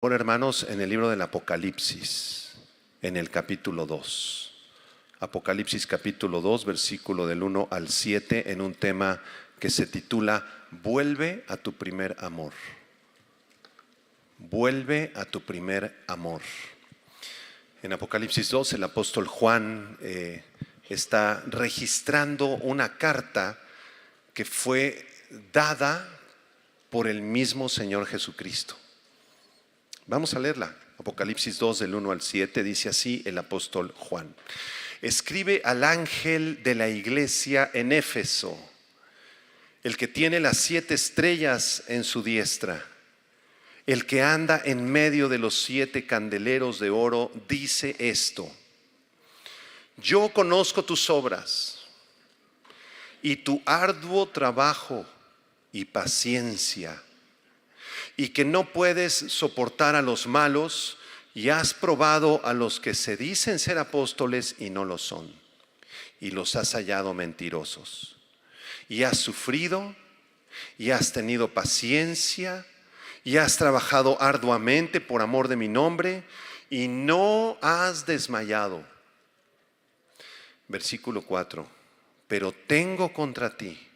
Ahora, hermanos, en el libro del Apocalipsis, en el capítulo 2. Apocalipsis capítulo 2, versículo del 1 al 7, en un tema que se titula Vuelve a tu primer amor. Vuelve a tu primer amor. En Apocalipsis 2, el apóstol Juan está registrando una carta que fue dada por el mismo Señor Jesucristo. Vamos a leerla. Apocalipsis 2 del 1 al 7 dice así el apóstol Juan. Escribe al ángel de la iglesia en Éfeso, el que tiene las 7 estrellas en su diestra, el que anda en medio de los 7 candeleros de oro, dice esto: yo conozco tus obras y tu arduo trabajo y paciencia, y que no puedes soportar a los malos, y has probado a los que se dicen ser apóstoles y no lo son, y los has hallado mentirosos. Y has sufrido, y has tenido paciencia, y has trabajado arduamente por amor de mi nombre, y no has desmayado. Versículo 4. Pero tengo contra ti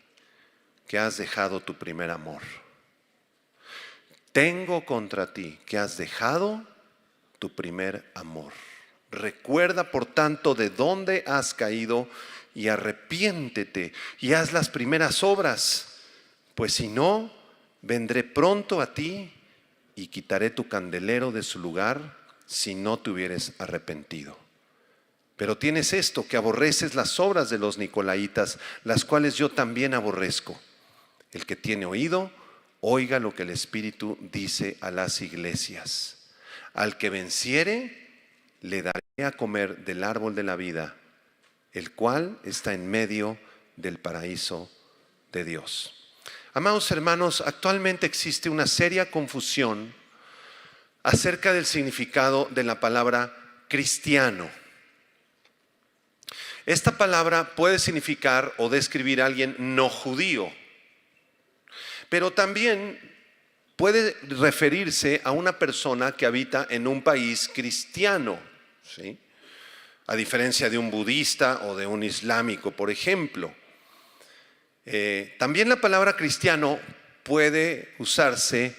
que has dejado tu primer amor. Tengo contra ti que has dejado tu primer amor. Recuerda, por tanto, de dónde has caído y arrepiéntete y haz las primeras obras, pues si no, vendré pronto a ti y quitaré tu candelero de su lugar si no te hubieres arrepentido. Pero tienes esto, que aborreces las obras de los nicolaítas, las cuales yo también aborrezco. El que tiene oído, oiga lo que el Espíritu dice a las iglesias. Al que venciere, le daré a comer del árbol de la vida, el cual está en medio del paraíso de Dios. Amados hermanos, actualmente existe una seria confusión acerca del significado de la palabra cristiano. Esta palabra puede significar o describir a alguien no judío, pero también puede referirse a una persona que habita en un país cristiano, ¿sí? A diferencia de un budista o de un islámico, por ejemplo. También la palabra cristiano puede usarse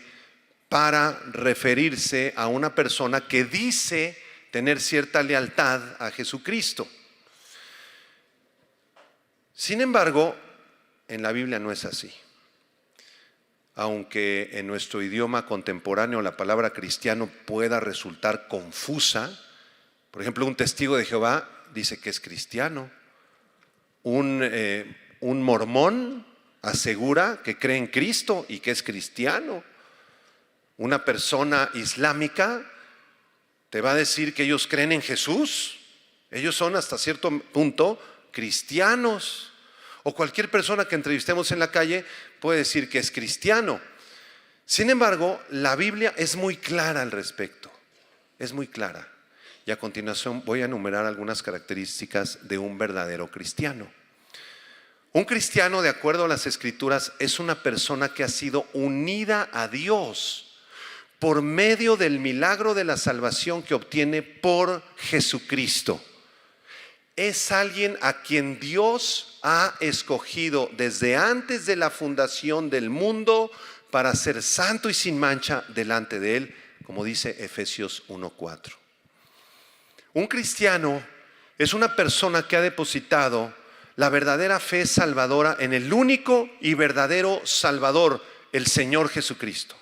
para referirse a una persona que dice tener cierta lealtad a Jesucristo. Sin embargo, en la Biblia no es así. Aunque en nuestro idioma contemporáneo la palabra cristiano pueda resultar confusa, por ejemplo, un testigo de Jehová dice que es cristiano, un mormón asegura que cree en Cristo y que es cristiano, una persona islámica te va a decir que ellos creen en Jesús, ellos son hasta cierto punto cristianos. O cualquier persona que entrevistemos en la calle puede decir que es cristiano. Sin embargo, la Biblia es muy clara al respecto. Es muy clara. Y a continuación voy a enumerar algunas características de un verdadero cristiano. Un cristiano, de acuerdo a las Escrituras, es una persona que ha sido unida a Dios por medio del milagro de la salvación que obtiene por Jesucristo. Es alguien a quien Dios ha escogido desde antes de la fundación del mundo para ser santo y sin mancha delante de Él, como dice Efesios 1:4. Un cristiano es una persona que ha depositado la verdadera fe salvadora en el único y verdadero Salvador, el Señor Jesucristo.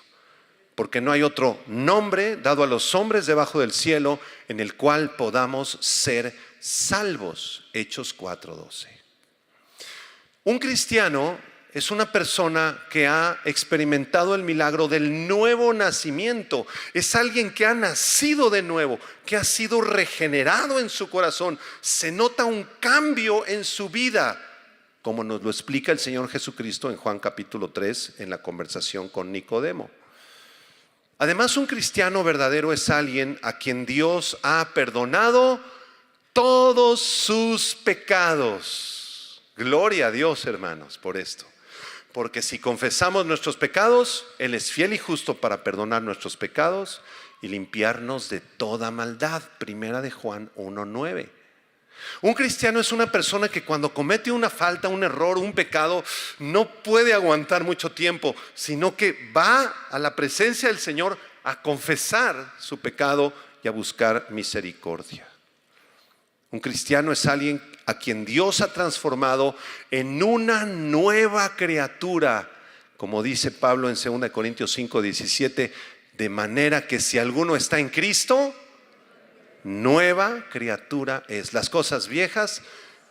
Porque no hay otro nombre dado a los hombres debajo del cielo en el cual podamos ser salvos. Hechos 4:12. Un cristiano es una persona que ha experimentado el milagro del nuevo nacimiento. Es alguien que ha nacido de nuevo, que ha sido regenerado en su corazón. Se nota un cambio en su vida, como nos lo explica el Señor Jesucristo en Juan capítulo 3, en la conversación con Nicodemo. Además, un cristiano verdadero es alguien a quien Dios ha perdonado todos sus pecados. Gloria a Dios, hermanos, por esto. Porque si confesamos nuestros pecados, Él es fiel y justo para perdonar nuestros pecados y limpiarnos de toda maldad. Primera de Juan 1:9. Un cristiano es una persona que cuando comete una falta, un error, un pecado, no puede aguantar mucho tiempo, sino que va a la presencia del Señor a confesar su pecado y a buscar misericordia. Un cristiano es alguien a quien Dios ha transformado en una nueva criatura, como dice Pablo en 2 Corintios 5:17, de manera que si alguno está en Cristo, nueva criatura es. Las cosas viejas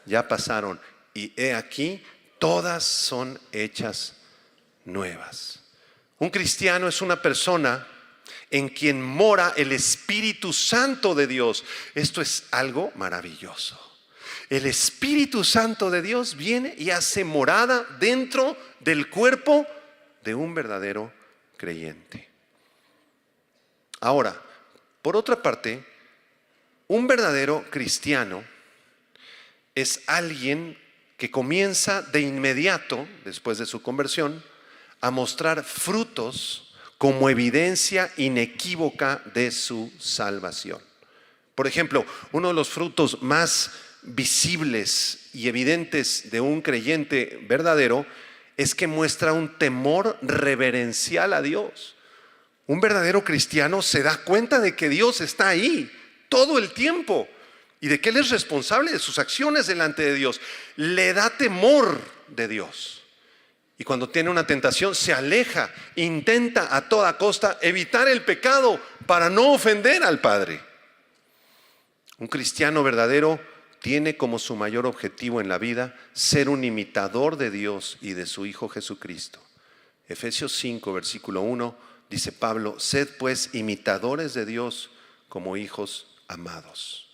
ya pasaron y he aquí, todas son hechas nuevas. Un cristiano es una persona en quien mora el Espíritu Santo de Dios. Esto es algo maravilloso. El Espíritu Santo de Dios viene y hace morada dentro del cuerpo de un verdadero creyente. Ahora, por otra parte, un verdadero cristiano es alguien que comienza de inmediato, después de su conversión, a mostrar frutos como evidencia inequívoca de su salvación. Por ejemplo, uno de los frutos más visibles y evidentes de un creyente verdadero es que muestra un temor reverencial a Dios. Un verdadero cristiano se da cuenta de que Dios está ahí todo el tiempo y de que Él es responsable de sus acciones delante de Dios. Le da temor de Dios. Y cuando tiene una tentación se aleja, intenta a toda costa evitar el pecado para no ofender al Padre. Un cristiano verdadero tiene como su mayor objetivo en la vida ser un imitador de Dios y de su Hijo Jesucristo. Efesios 5, versículo 1, dice Pablo: sed pues imitadores de Dios como hijos amados.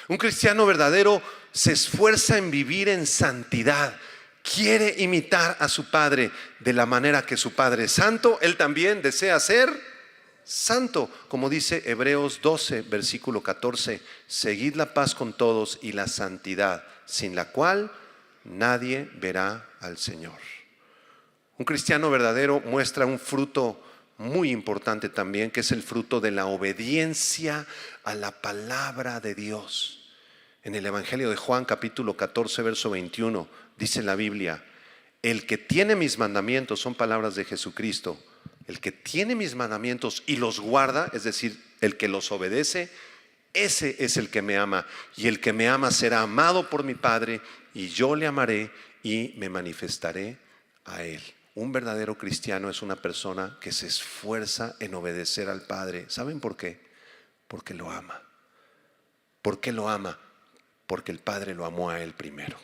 Un cristiano verdadero se esfuerza en vivir en santidad. Quiere imitar a su Padre de la manera que su Padre es santo. Él también desea ser santo, como dice Hebreos 12, versículo 14: seguid la paz con todos y la santidad, sin la cual nadie verá al Señor. Un cristiano verdadero muestra un fruto muy importante también, que es el fruto de la obediencia a la palabra de Dios. En el Evangelio de Juan, capítulo 14, verso 21, dice la Biblia: el que tiene mis mandamientos, son palabras de Jesucristo, el que tiene mis mandamientos y los guarda, es decir, el que los obedece, ese es el que me ama, y el que me ama será amado por mi Padre, y yo le amaré y me manifestaré a él. Un verdadero cristiano es una persona que se esfuerza en obedecer al Padre. ¿Saben por qué? Porque lo ama. ¿Por qué lo ama? Porque el Padre lo amó a él primero.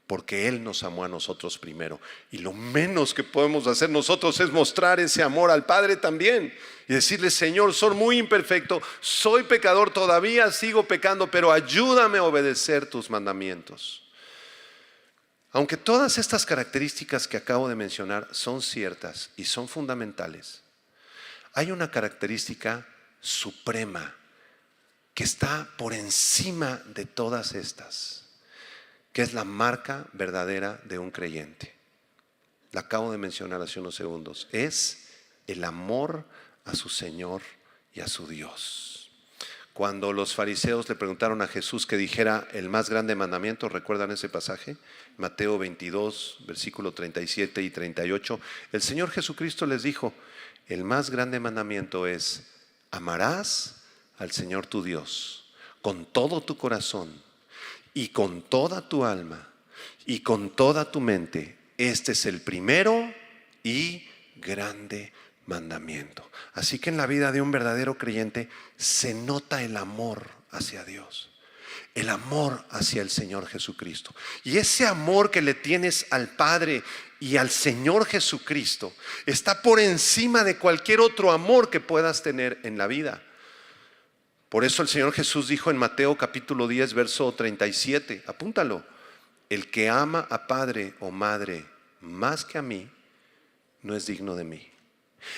Porque Él nos amó a nosotros primero. Y lo menos que podemos hacer nosotros es mostrar ese amor al Padre también. Y decirle: Señor, soy muy imperfecto, soy pecador, todavía sigo pecando, pero ayúdame a obedecer tus mandamientos. Aunque todas estas características que acabo de mencionar son ciertas y son fundamentales, hay una característica suprema que está por encima de todas estas, que es la marca verdadera de un creyente. La acabo de mencionar hace unos segundos. Es el amor a su Señor y a su Dios. Cuando los fariseos le preguntaron a Jesús que dijera el más grande mandamiento, ¿recuerdan ese pasaje? Mateo 22, versículo 37 y 38. El Señor Jesucristo les dijo: el más grande mandamiento es: amarás al Señor tu Dios con todo tu corazón y con toda tu alma y con toda tu mente. Este es el primero y grande mandamiento. Así que en la vida de un verdadero creyente se nota el amor hacia Dios, el amor hacia el Señor Jesucristo. Y ese amor que le tienes al Padre y al Señor Jesucristo está por encima de cualquier otro amor que puedas tener en la vida. Por eso el Señor Jesús dijo en Mateo capítulo 10, verso 37, apúntalo: el que ama a padre o madre más que a mí, no es digno de mí.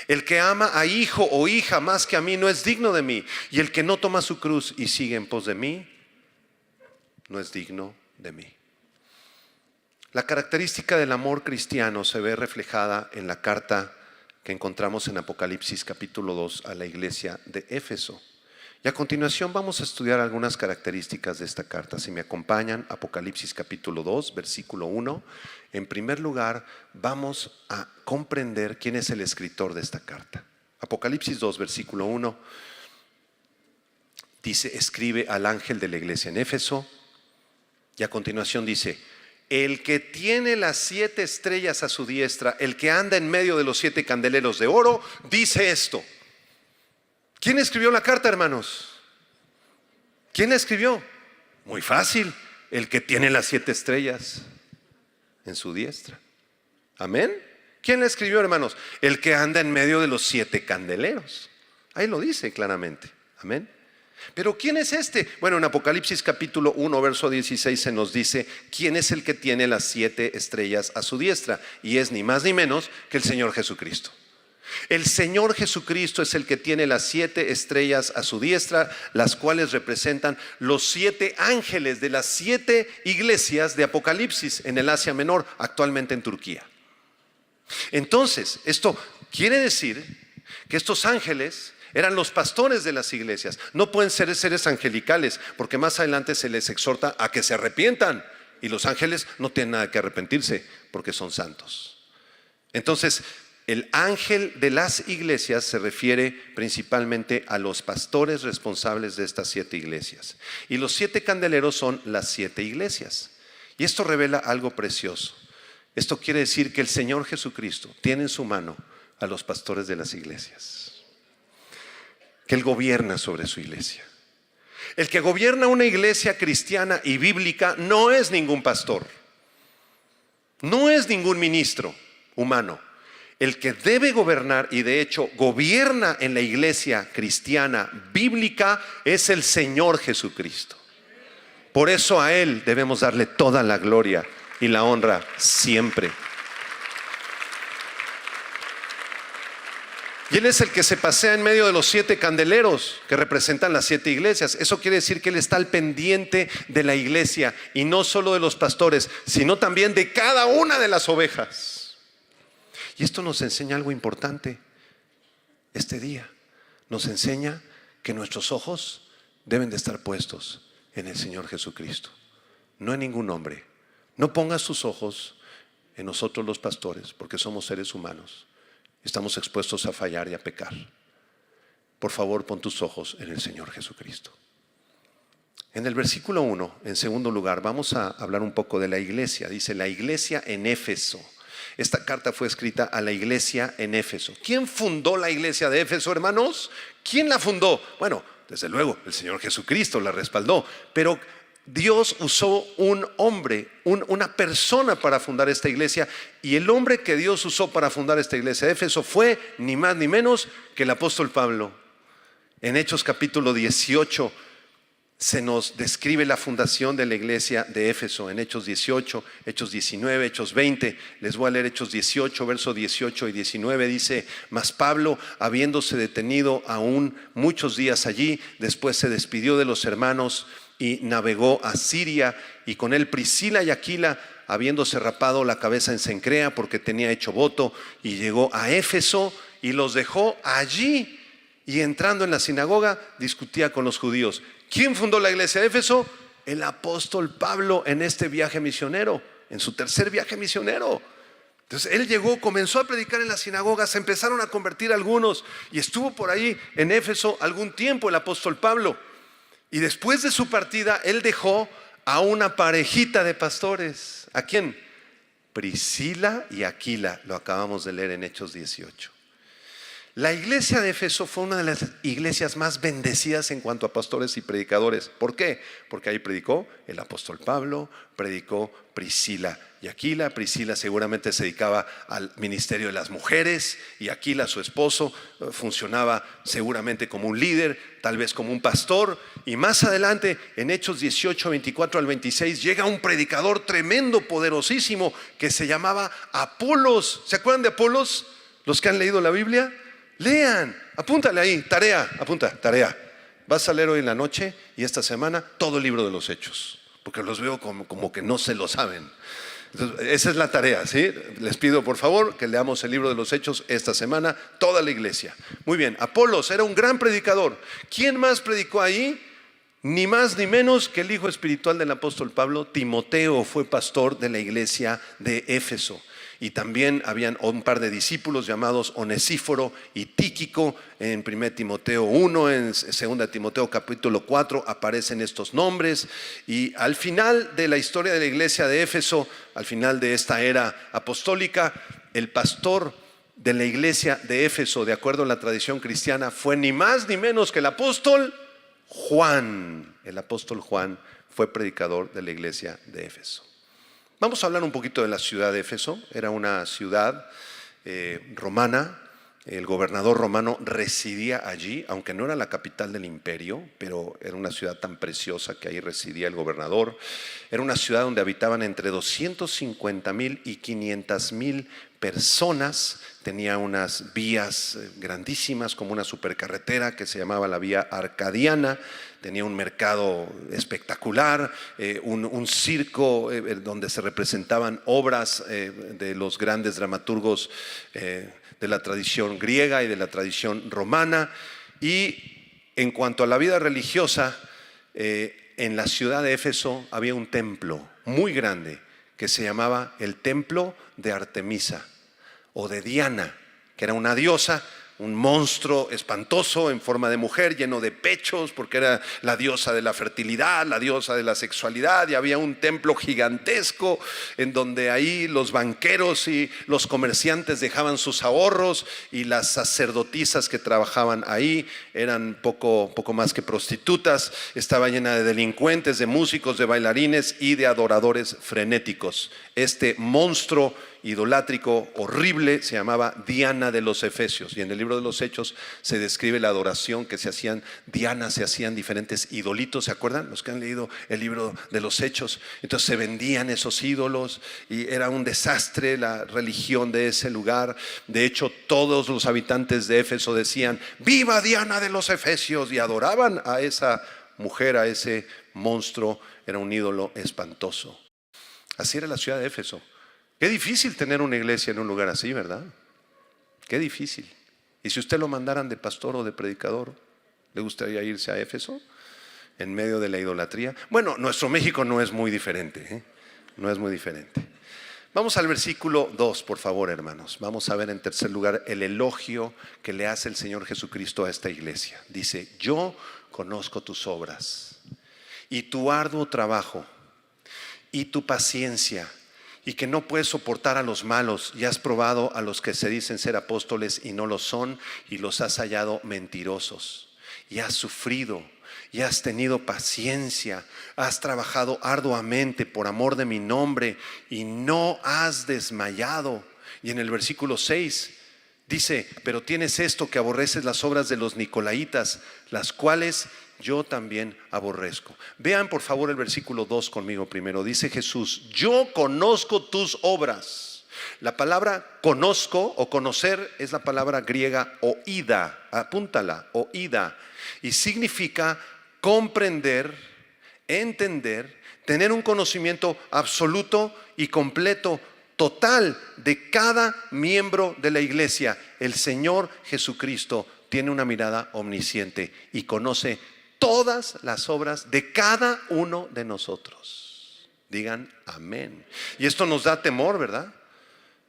El que ama a hijo o hija más que a mí, no es digno de mí. Y el que no toma su cruz y sigue en pos de mí, no es digno de mí. La característica del amor cristiano se ve reflejada en la carta que encontramos en Apocalipsis capítulo 2 a la iglesia de Éfeso. Y a continuación vamos a estudiar algunas características de esta carta. Si me acompañan, Apocalipsis capítulo 2, versículo 1. En primer lugar, vamos a comprender quién es el escritor de esta carta. Apocalipsis 2, versículo 1, dice, escribe al ángel de la iglesia en Éfeso. Y a continuación dice, el que tiene las 7 estrellas a su diestra, el que anda en medio de los 7 candeleros de oro, dice esto. ¿Quién escribió la carta, hermanos? ¿Quién la escribió? Muy fácil, el que tiene las 7 estrellas en su diestra. Amén. ¿Quién la escribió, hermanos? El que anda en medio de los 7 candeleros. Ahí lo dice claramente. Amén. Pero ¿quién es este? Bueno, en Apocalipsis capítulo 1, verso 16 se nos dice quién es el que tiene las 7 estrellas a su diestra. Y es ni más ni menos que el Señor Jesucristo. El Señor Jesucristo es el que tiene las 7 estrellas a su diestra, las cuales representan los 7 ángeles de las 7 iglesias de Apocalipsis en el Asia Menor, actualmente en Turquía. Entonces, esto quiere decir que estos ángeles eran los pastores de las iglesias. No pueden ser seres angelicales, porque más adelante se les exhorta a que se arrepientan. Y los ángeles no tienen nada que arrepentirse, porque son santos. Entonces, el ángel de las iglesias se refiere principalmente a los pastores responsables de estas 7 iglesias. Y los 7 candeleros son las 7 iglesias. Y esto revela algo precioso. Esto quiere decir que el Señor Jesucristo tiene en su mano a los pastores de las iglesias. Que Él gobierna sobre su iglesia. El que gobierna una iglesia cristiana y bíblica no es ningún pastor. No es ningún ministro humano. El que debe gobernar, y de hecho gobierna en la iglesia cristiana bíblica, es el Señor Jesucristo. Por eso a Él debemos darle toda la gloria y la honra siempre. Y Él es el que se pasea en medio de los 7 candeleros que representan las 7 iglesias. Eso quiere decir que Él está al pendiente de la iglesia, y no solo de los pastores, sino también de cada una de las ovejas. Y esto nos enseña algo importante este día. Nos enseña que nuestros ojos deben de estar puestos en el Señor Jesucristo, no en ningún hombre. No pongas tus ojos en nosotros los pastores, porque somos seres humanos. Estamos expuestos a fallar y a pecar. Por favor, pon tus ojos en el Señor Jesucristo. En el versículo 1, en segundo lugar, vamos a hablar un poco de la iglesia. Dice, la iglesia en Éfeso. Esta carta fue escrita a la iglesia en Éfeso. ¿Quién fundó la iglesia de Éfeso, hermanos? ¿Quién la fundó? Bueno, desde luego, el Señor Jesucristo la respaldó. Pero Dios usó un hombre, una persona para fundar esta iglesia. Y el hombre que Dios usó para fundar esta iglesia de Éfeso fue ni más ni menos que el apóstol Pablo. En Hechos capítulo 18 se nos describe la fundación de la iglesia de Éfeso. En Hechos 18, Hechos 19, Hechos 20. Les voy a leer Hechos 18, versos 18 y 19. Dice, mas Pablo, habiéndose detenido aún muchos días allí, después se despidió de los hermanos y navegó a Siria, y con él Priscila y Aquila, habiéndose rapado la cabeza en Cencrea porque tenía hecho voto, y llegó a Éfeso y los dejó allí, y entrando en la sinagoga discutía con los judíos. ¿Quién fundó la iglesia de Éfeso? El apóstol Pablo, en este viaje misionero, en su tercer viaje misionero. Entonces él llegó, comenzó a predicar en las sinagogas, se empezaron a convertir algunos, y estuvo por ahí en Éfeso algún tiempo el apóstol Pablo. Y después de su partida, él dejó a una parejita de pastores. ¿A quién? Priscila y Aquila, lo acabamos de leer en Hechos 18. La iglesia de Éfeso fue una de las iglesias más bendecidas en cuanto a pastores y predicadores. ¿Por qué? Porque ahí predicó el apóstol Pablo, predicó Priscila y Aquila. Priscila seguramente se dedicaba al ministerio de las mujeres, y Aquila, su esposo, funcionaba seguramente como un líder, tal vez como un pastor. Y más adelante, en Hechos 18, 24 al 26, llega un predicador tremendo, poderosísimo, que se llamaba Apolos. ¿Se acuerdan de Apolos? Los que han leído la Biblia. Lean, apúntale ahí, tarea, apunta, tarea. Vas a leer hoy en la noche y esta semana todo el libro de los Hechos, porque los veo como que no se lo saben. Entonces, esa es la tarea, ¿sí? Les pido por favor que leamos el libro de los Hechos esta semana, toda la iglesia. Muy bien, Apolos era un gran predicador. ¿Quién más predicó ahí? Ni más ni menos que el hijo espiritual del apóstol Pablo, Timoteo, fue pastor de la iglesia de Éfeso. Y también habían un par de discípulos llamados Onesíforo y Tíquico. En 1 Timoteo 1, en 2 Timoteo capítulo 4 aparecen estos nombres. Y al final de la historia de la iglesia de Éfeso, al final de esta era apostólica, el pastor de la iglesia de Éfeso, de acuerdo a la tradición cristiana, fue ni más ni menos que el apóstol Juan. El apóstol Juan fue predicador de la iglesia de Éfeso. Vamos a hablar un poquito de la ciudad de Éfeso. Era una ciudad romana. El gobernador romano residía allí, aunque no era la capital del imperio, pero era una ciudad tan preciosa que ahí residía el gobernador. Era una ciudad donde habitaban entre 250,000 y 500,000 personas. Tenía unas vías grandísimas, como una supercarretera que se llamaba la vía Arcadiana. Tenía un mercado espectacular, un circo donde se representaban obras de los grandes dramaturgos de la tradición griega y de la tradición romana. Y en cuanto a la vida religiosa, en la ciudad de Éfeso había un templo muy grande que se llamaba el Templo de Artemisa o de Diana, que era una diosa, un monstruo espantoso en forma de mujer, lleno de pechos, porque era la diosa de la fertilidad, la diosa de la sexualidad, y había un templo gigantesco en donde ahí los banqueros y los comerciantes dejaban sus ahorros, y las sacerdotisas que trabajaban ahí eran poco más que prostitutas. Estaba llena de delincuentes, de músicos, de bailarines y de adoradores frenéticos. Este monstruo idolátrico horrible se llamaba Diana de los Efesios, y en el libro de los Hechos se describe la adoración que se hacían. Diana, se hacían diferentes idolitos, ¿se acuerdan? Los que han leído el libro de los Hechos. Entonces se vendían esos ídolos y era un desastre la religión de ese lugar. De hecho, todos los habitantes de Éfeso decían: ¡viva Diana de los Efesios!, y adoraban a esa mujer, a ese monstruo. Era un ídolo espantoso. Así era la ciudad de Éfeso. Qué difícil tener una iglesia en un lugar así, ¿verdad? Qué difícil. Y si usted lo mandaran de pastor o de predicador, ¿le gustaría irse a Éfeso en medio de la idolatría? Bueno, nuestro México no es muy diferente, ¿eh? No es muy diferente. Vamos al versículo 2, por favor, hermanos. Vamos a ver en tercer lugar el elogio que le hace el Señor Jesucristo a esta iglesia. Dice: yo conozco tus obras y tu arduo trabajo y tu paciencia, y que no puedes soportar a los malos, y has probado a los que se dicen ser apóstoles y no lo son, y los has hallado mentirosos, y has sufrido y has tenido paciencia, has trabajado arduamente por amor de mi nombre y no has desmayado. Y en el versículo 6 dice: pero tienes esto, que aborreces las obras de los nicolaítas, las cuales yo también aborrezco. Vean por favor el versículo 2 conmigo primero. Dice Jesús: yo conozco tus obras. La palabra conozco o conocer es la palabra griega oída. Apúntala, oída. Y significa comprender, entender, tener un conocimiento absoluto y completo, total, de cada miembro de la iglesia. El Señor Jesucristo tiene una mirada omnisciente y conoce todas las obras de cada uno de nosotros. Digan amén. Y esto nos da temor, ¿verdad?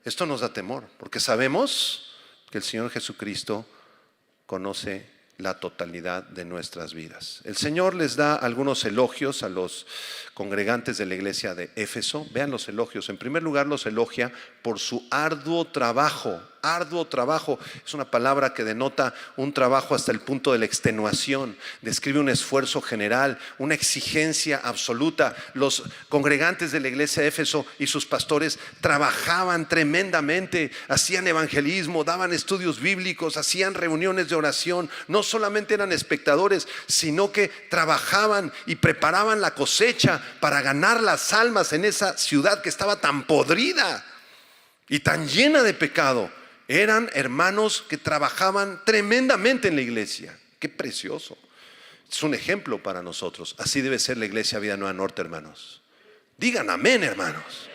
Esto nos da temor, porque sabemos que el Señor Jesucristo conoce la totalidad de nuestras vidas. El Señor les da algunos elogios a los congregantes de la iglesia de Éfeso. Vean los elogios. En primer lugar, los elogia por su arduo trabajo. Arduo trabajo es una palabra que denota un trabajo hasta el punto de la extenuación. Describe un esfuerzo general, una exigencia absoluta. Los congregantes de la iglesia de Éfeso y sus pastores trabajaban tremendamente, hacían evangelismo, daban estudios bíblicos, hacían reuniones de oración. No solamente eran espectadores, sino que trabajaban y preparaban la cosecha para ganar las almas en esa ciudad que estaba tan podrida y tan llena de pecado. Eran hermanos que trabajaban tremendamente en la iglesia. Qué precioso. Es un ejemplo para nosotros. Así debe ser la iglesia Vida Nueva Norte, hermanos. Digan amén, hermanos.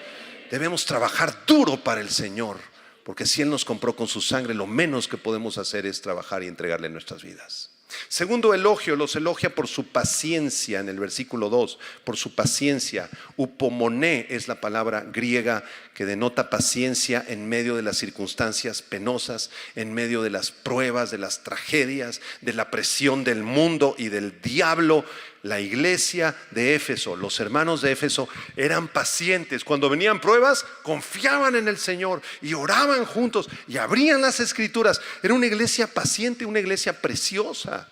debemos trabajar duro para el Señor, porque si Él nos compró con su sangre, lo menos que podemos hacer es trabajar y entregarle nuestras vidas. Segundo elogio, los elogia por su paciencia en el versículo 2, por su paciencia. Upomoné es la palabra griega que denota paciencia en medio de las circunstancias penosas, en medio de las pruebas, de las tragedias, de la presión del mundo y del diablo. La iglesia de Éfeso, los hermanos de Éfeso eran pacientes. Cuando venían pruebas, confiaban en el Señor y oraban juntos y abrían las escrituras. Era una iglesia paciente, una iglesia preciosa.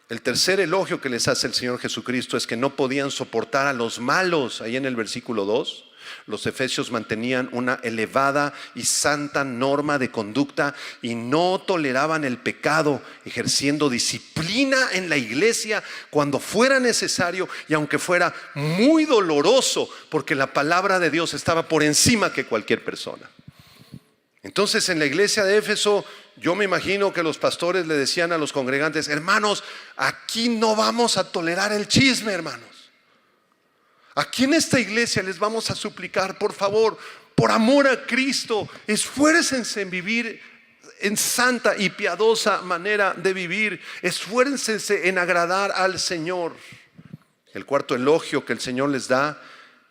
El tercer elogio que les hace el Señor Jesucristo es que no podían soportar a los malos. Ahí en el versículo 2, los efesios mantenían una elevada y santa norma de conducta y no toleraban el pecado, ejerciendo disciplina en la iglesia cuando fuera necesario y aunque fuera muy doloroso, porque la palabra de Dios estaba por encima que cualquier persona. Entonces, en la iglesia de Éfeso, yo me imagino que los pastores le decían a los congregantes: hermanos, aquí no vamos a tolerar el chisme, hermanos. Aquí en esta iglesia les vamos a suplicar, por favor, por amor a Cristo, esfuércense en vivir en santa y piadosa manera de vivir. Esfuércense en agradar al Señor. El cuarto elogio que el Señor les da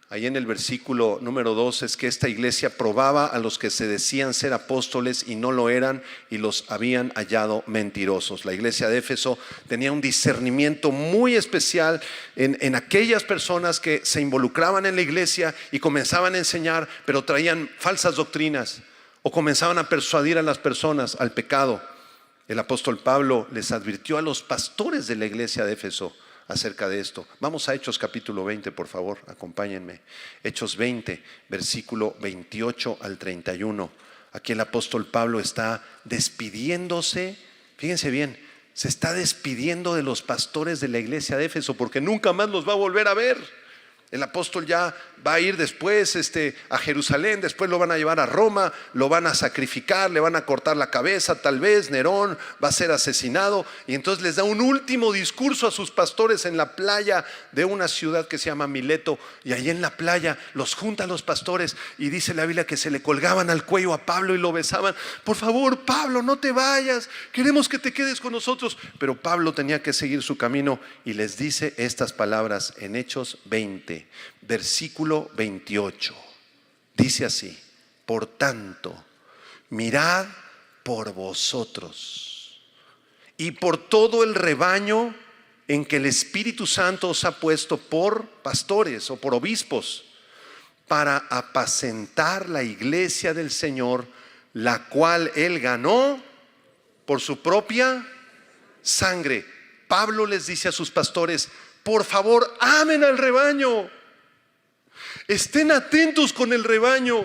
ahí en el versículo número 2 es que esta iglesia probaba a los que se decían ser apóstoles y no lo eran, y los habían hallado mentirosos. La iglesia de Éfeso tenía un discernimiento muy especial en aquellas personas que se involucraban en la iglesia y comenzaban a enseñar, pero traían falsas doctrinas o comenzaban a persuadir a las personas al pecado. El apóstol Pablo les advirtió a los pastores de la iglesia de Éfeso acerca de esto. Vamos a Hechos capítulo 20, por favor, acompáñenme. Hechos 20, versículo 28 al 31. Aquí el apóstol Pablo está despidiéndose. Fíjense bien, se está despidiendo de los pastores de la iglesia de Éfeso porque nunca más los va a volver a ver. El apóstol ya va a ir después a Jerusalén, después lo van a llevar a Roma, lo van a sacrificar, le van a cortar la cabeza, tal vez Nerón va a ser asesinado, y entonces les da un último discurso a sus pastores en la playa de una ciudad que se llama Mileto, y allí en la playa los junta a los pastores y dice la Biblia que se le colgaban al cuello a Pablo y lo besaban. Por favor, Pablo, no te vayas, queremos que te quedes con nosotros. Pero Pablo tenía que seguir su camino y les dice estas palabras en Hechos 20, versículo 28. Dice así: por tanto, mirad por vosotros y por todo el rebaño en que el Espíritu Santo os ha puesto por pastores o por obispos, para apacentar la iglesia del Señor, la cual Él ganó por su propia sangre. Pablo les dice a sus pastores: por favor, amen al rebaño, estén atentos con el rebaño,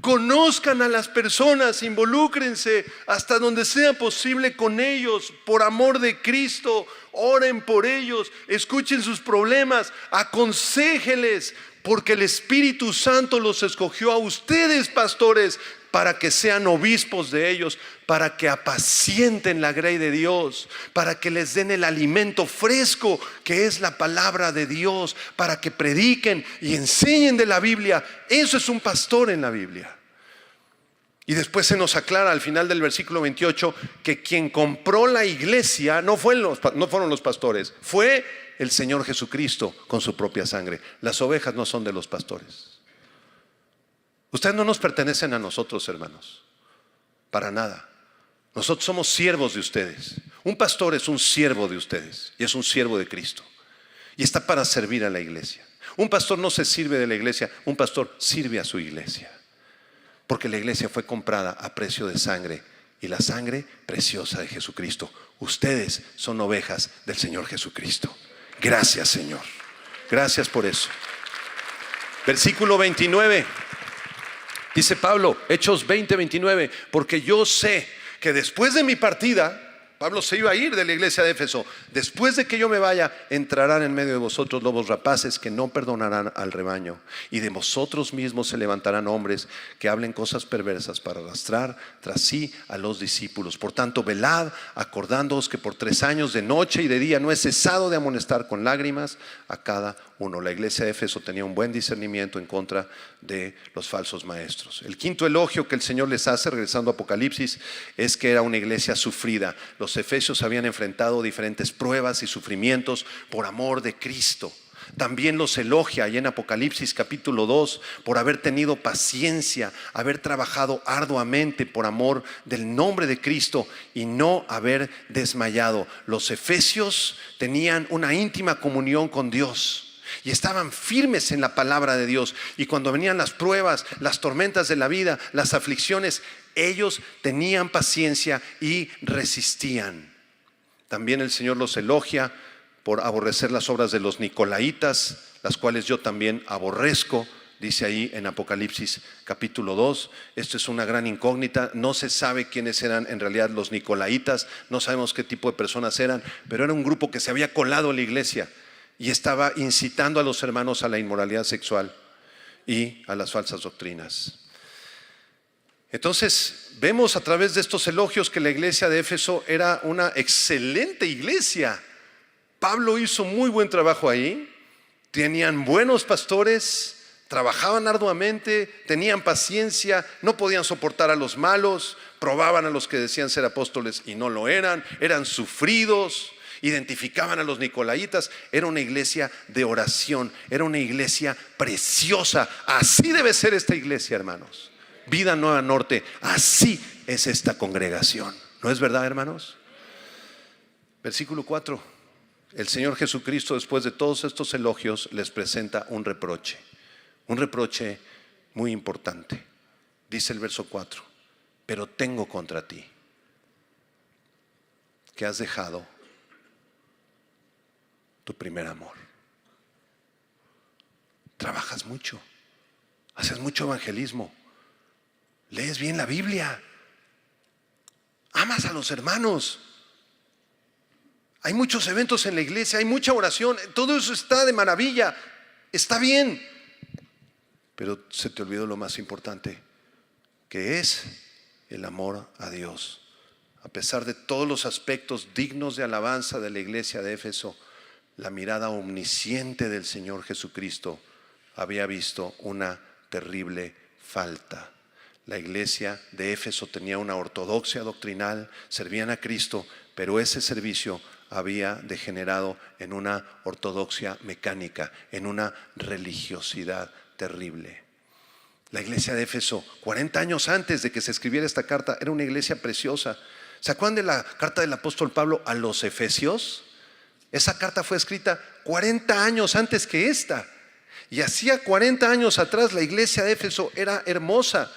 conozcan a las personas, involúcrense hasta donde sea posible con ellos, por amor de Cristo. Oren por ellos, escuchen sus problemas, aconséjeles, porque el Espíritu Santo los escogió a ustedes, pastores, para que sean obispos de ellos, para que apacienten la grey de Dios, para que les den el alimento fresco que es la palabra de Dios, para que prediquen y enseñen de la Biblia. Eso es un pastor en la Biblia. Y después se nos aclara al final del versículo 28 que quien compró la iglesia no fueron los pastores, fue el Señor Jesucristo con su propia sangre. Las ovejas no son de los pastores. Ustedes no nos pertenecen a nosotros, hermanos, para nada. Nosotros somos siervos de ustedes. Un pastor es un siervo de ustedes y es un siervo de Cristo y está para servir a la iglesia. Un pastor no se sirve de la iglesia, un pastor sirve a su iglesia, porque la iglesia fue comprada a precio de sangre, y la sangre preciosa de Jesucristo. Ustedes son ovejas del Señor Jesucristo. Gracias, Señor. Gracias por eso. Versículo 29. Dice Pablo, Hechos 20, 29, porque yo sé que después de mi partida, Pablo se iba a ir de la iglesia de Éfeso. Después de que yo me vaya, entrarán en medio de vosotros lobos rapaces que no perdonarán al rebaño. Y de vosotros mismos se levantarán hombres que hablen cosas perversas para arrastrar tras sí a los discípulos. Por tanto, velad, acordándoos que por 3 años de noche y de día no he cesado de amonestar con lágrimas a cada uno. La iglesia de Éfeso tenía un buen discernimiento en contra de los falsos maestros. El quinto elogio que el Señor les hace, regresando a Apocalipsis, es que era una iglesia sufrida. Los efesios habían enfrentado diferentes pruebas y sufrimientos por amor de Cristo. También los elogia allá en Apocalipsis capítulo 2 por haber tenido paciencia, haber trabajado arduamente por amor del nombre de Cristo y no haber desmayado. Los efesios tenían una íntima comunión con Dios y estaban firmes en la palabra de Dios. Y cuando venían las pruebas, las tormentas de la vida, las aflicciones, ellos tenían paciencia y resistían. También el Señor los elogia por aborrecer las obras de los nicolaítas, las cuales yo también aborrezco, dice ahí en Apocalipsis capítulo 2. Esto es una gran incógnita, no se sabe quiénes eran en realidad los nicolaítas, no sabemos qué tipo de personas eran, pero era un grupo que se había colado en la iglesia y estaba incitando a los hermanos a la inmoralidad sexual y a las falsas doctrinas. Entonces vemos a través de estos elogios que la iglesia de Éfeso era una excelente iglesia. Pablo hizo muy buen trabajo ahí, tenían buenos pastores, trabajaban arduamente, tenían paciencia, no podían soportar a los malos, probaban a los que decían ser apóstoles y no lo eran sufridos, identificaban a los nicolaítas. Era una iglesia de oración, era una iglesia preciosa. Así debe ser esta iglesia, hermanos. Vida Nueva Norte, así es esta congregación. ¿No es verdad, hermanos? Versículo 4. El Señor Jesucristo, después de todos estos elogios, les presenta un reproche muy importante. Dice el verso 4: pero tengo contra ti que has dejado tu primer amor. Trabajas mucho, haces mucho evangelismo, lees bien la Biblia, amas a los hermanos. Hay muchos eventos en la iglesia, hay mucha oración, todo eso está de maravilla, está bien. Pero se te olvidó lo más importante, que es el amor a Dios. A pesar de todos los aspectos dignos de alabanza de la iglesia de Éfeso, la mirada omnisciente del Señor Jesucristo había visto una terrible falta. La iglesia de Éfeso tenía una ortodoxia doctrinal, servían a Cristo, pero ese servicio había degenerado en una ortodoxia mecánica, en una religiosidad terrible. La iglesia de Éfeso, 40 años antes de que se escribiera esta carta, era una iglesia preciosa. ¿Se acuerdan de la carta del apóstol Pablo a los Efesios? Esa carta fue escrita 40 años antes que esta. Y hacía 40 años atrás la iglesia de Éfeso era hermosa.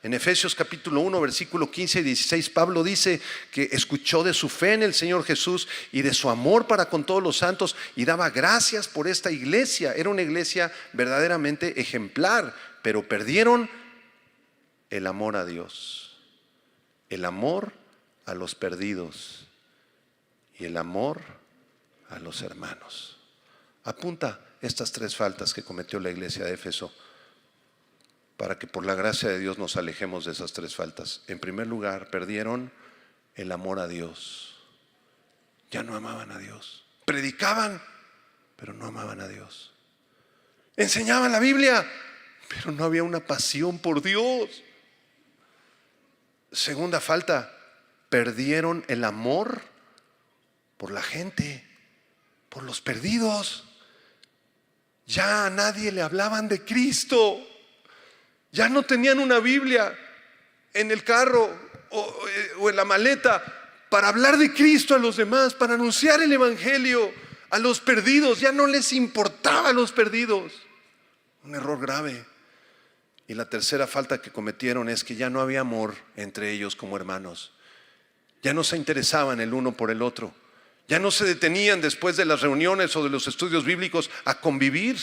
En Efesios capítulo 1, versículo 15 y 16, Pablo dice que escuchó de su fe en el Señor Jesús y de su amor para con todos los santos y daba gracias por esta iglesia. Era una iglesia verdaderamente ejemplar, pero perdieron el amor a Dios, el amor a los perdidos y el amor a los hermanos. Apunta estas 3 faltas que cometió la iglesia de Éfeso, para que por la gracia de Dios nos alejemos de esas 3 faltas. En primer lugar, perdieron el amor a Dios. Ya no amaban a Dios. Predicaban, pero no amaban a Dios. Enseñaban la Biblia, pero no había una pasión por Dios. Segunda falta, perdieron el amor por la gente, por los perdidos. Ya a nadie le hablaban de Cristo. Ya no tenían una Biblia en el carro o en la maleta para hablar de Cristo a los demás, para anunciar el evangelio a los perdidos. Ya no les importaba a los perdidos. Un error grave. Y la tercera falta que cometieron es que ya no había amor entre ellos como hermanos. Ya no se interesaban el uno por el otro. Ya no se detenían después de las reuniones o de los estudios bíblicos a convivir,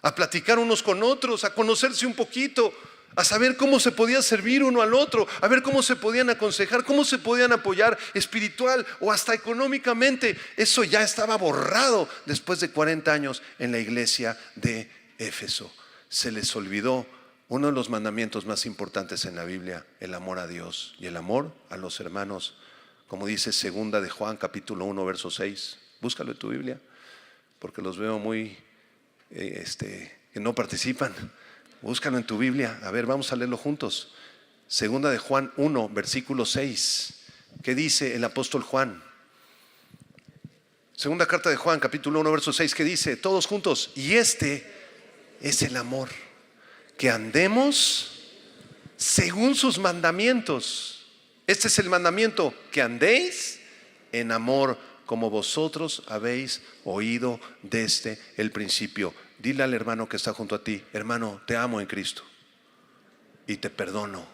a platicar unos con otros, a conocerse un poquito. a saber cómo se podía servir uno al otro, a ver cómo se podían aconsejar, cómo se podían apoyar espiritual o hasta económicamente. Eso ya estaba borrado después de 40 años en la iglesia de Éfeso. Se les olvidó uno de los mandamientos más importantes en la Biblia, el amor a Dios y el amor a los hermanos, como dice segunda de Juan capítulo 1 verso 6. Búscalo en tu Biblia, porque los veo muy que no participan. Búscalo en tu Biblia. A ver, vamos a leerlo juntos. Segunda de Juan 1 versículo 6. ¿Qué dice el apóstol Juan? Segunda carta de Juan capítulo 1 verso 6. ¿Qué dice? Todos juntos. Y este es el amor, que andemos según sus mandamientos. Este es el mandamiento, que andéis en amor como vosotros habéis oído desde el principio. Dile al hermano que está junto a ti: hermano, te amo en Cristo y te perdono.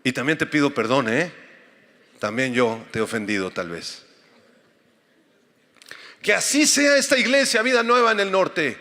Y también te pido perdón, también yo te he ofendido tal vez. Que así sea esta iglesia Vida Nueva en el norte.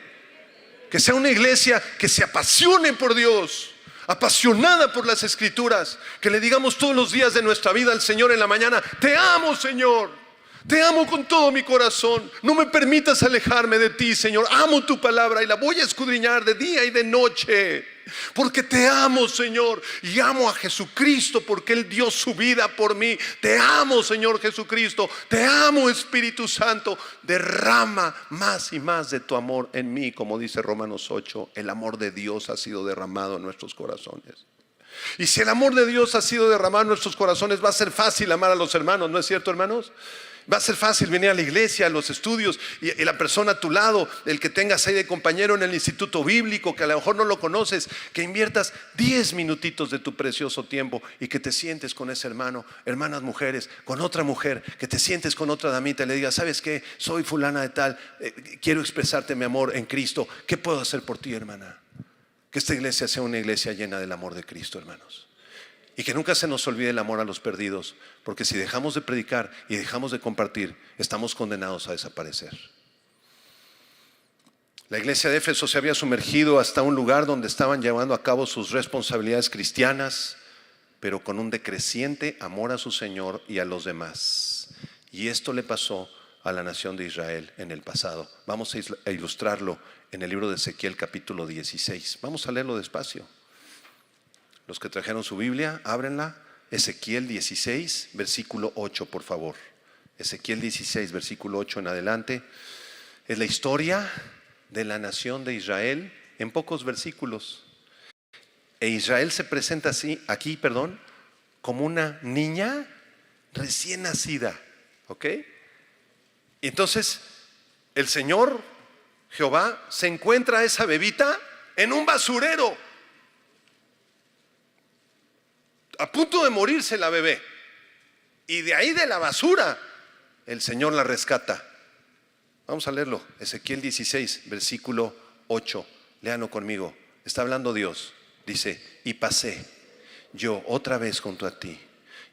Que sea una iglesia que se apasione por Dios, apasionada por las Escrituras. Que le digamos todos los días de nuestra vida al Señor en la mañana: te amo, Señor. Te amo con todo mi corazón. No me permitas alejarme de ti, Señor. Amo tu palabra y la voy a escudriñar de día y de noche, porque te amo, Señor. Y amo a Jesucristo porque Él dio su vida por mí. Te amo, Señor Jesucristo. Te amo, Espíritu Santo. Derrama más y más de tu amor en mí. Como dice Romanos 8, el amor de Dios ha sido derramado en nuestros corazones. Y si el amor de Dios ha sido derramado en nuestros corazones, va a ser fácil amar a los hermanos, ¿no es cierto, hermanos? Va a ser fácil venir a la iglesia, a los estudios, y la persona a tu lado, el que tengas ahí de compañero en el instituto bíblico, que a lo mejor no lo conoces, que inviertas 10 minutitos de tu precioso tiempo y que te sientes con ese hermano, hermanas mujeres, con otra mujer, que te sientes con otra damita y le digas: ¿sabes qué? Soy fulana de tal, quiero expresarte mi amor en Cristo. ¿Qué puedo hacer por ti, hermana? Que esta iglesia sea una iglesia llena del amor de Cristo, hermanos. Y que nunca se nos olvide el amor a los perdidos, porque si dejamos de predicar y dejamos de compartir, estamos condenados a desaparecer. La iglesia de Éfeso se había sumergido hasta un lugar donde estaban llevando a cabo sus responsabilidades cristianas, pero con un decreciente amor a su Señor y a los demás. Y esto le pasó a la nación de Israel en el pasado. Vamos a ilustrarlo en el libro de Ezequiel capítulo 16. Vamos a leerlo despacio. Los que trajeron su Biblia, ábrenla. Ezequiel 16, versículo 8, por favor. Ezequiel 16, versículo 8 en adelante. Es la historia de la nación de Israel en pocos versículos. E Israel se presenta así, aquí, como una niña recién nacida. ¿Ok? Entonces, el Señor Jehová se encuentra a esa bebita en un basurero, a punto de morirse la bebé, y de ahí de la basura el Señor la rescata. Vamos a leerlo. Ezequiel 16 versículo 8. Léanlo conmigo. Está hablando Dios. Dice: y pasé yo otra vez junto a ti